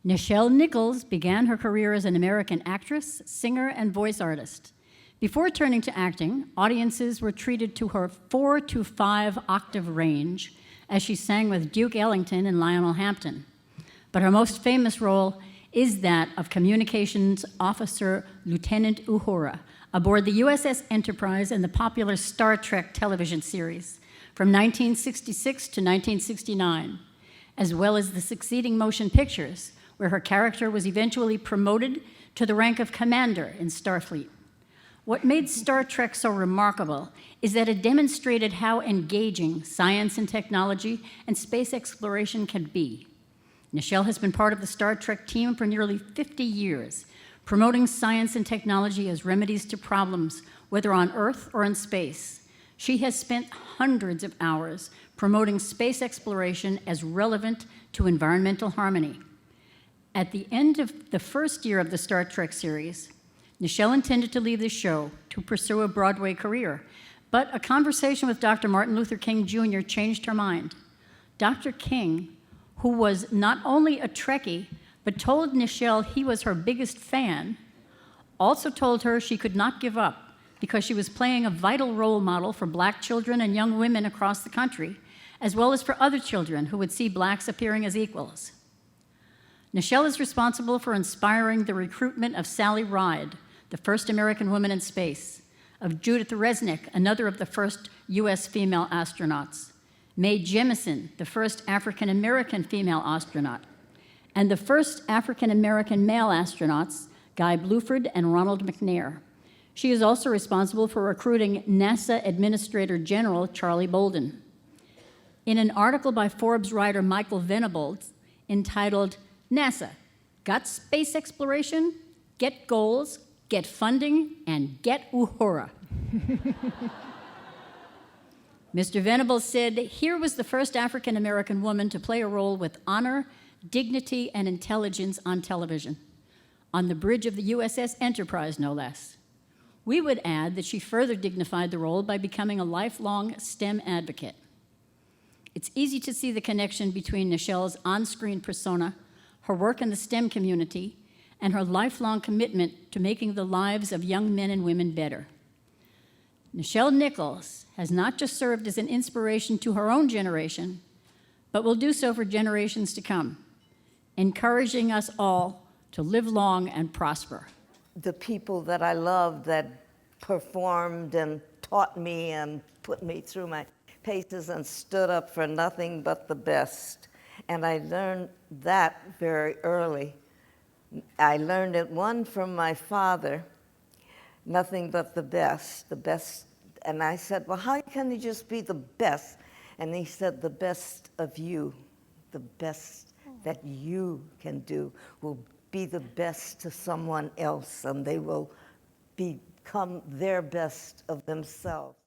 Nichelle Nichols began her career as an American actress, singer, and voice artist. Before turning to acting, audiences were treated to her 4 to 5 octave range as she sang with Duke Ellington and Lionel Hampton. But her most famous role is that of Communications Officer Lieutenant Uhura aboard the USS Enterprise in the popular Star Trek television series from 1966 to 1969, as well as the succeeding motion pictures, where her character was eventually promoted to the rank of commander in Starfleet. What made Star Trek so remarkable is that it demonstrated how engaging science and technology and space exploration can be. Nichelle has been part of the Star Trek team for nearly 50 years, promoting science and technology as remedies to problems, whether on Earth or in space. She has spent hundreds of hours promoting space exploration as relevant to environmental harmony. At the end of the first year of the Star Trek series, Nichelle intended to leave the show to pursue a Broadway career, but a conversation with Dr. Martin Luther King Jr. changed her mind. Dr. King, who was not only a Trekkie, but told Nichelle he was her biggest fan, also told her she could not give up because she was playing a vital role model for Black children and young women across the country, as well as for other children who would see Blacks appearing as equals. Nichelle is responsible for inspiring the recruitment of Sally Ride, the first American woman in space, of Judith Resnick, another of the first US female astronauts, Mae Jemison, the first African-American female astronaut, and the first African-American male astronauts, Guy Bluford and Ronald McNair. She is also responsible for recruiting NASA Administrator General Charlie Bolden. In an article by Forbes writer Michael Venables entitled, NASA, Got Space Exploration? Get Goals, Get Funding, and Get Uhura. Mr. Venables said, here was the first African-American woman to play a role with honor, dignity, and intelligence on television, on the bridge of the USS Enterprise, no less. We would add that she further dignified the role by becoming a lifelong STEM advocate. It's easy to see the connection between Nichelle's on-screen persona, her work in the STEM community, and her lifelong commitment to making the lives of young men and women better. Nichelle Nichols has not just served as an inspiration to her own generation, but will do so for generations to come, encouraging us all to live long and prosper. The people that I love that performed and taught me and put me through my paces and stood up for nothing but the best. And I learned that very early. I learned it, one, from my father, nothing but the best, the best. And I said, well, how can you just be the best? And he said, the best of you, the best that you can do will be the best to someone else, and they will become their best of themselves.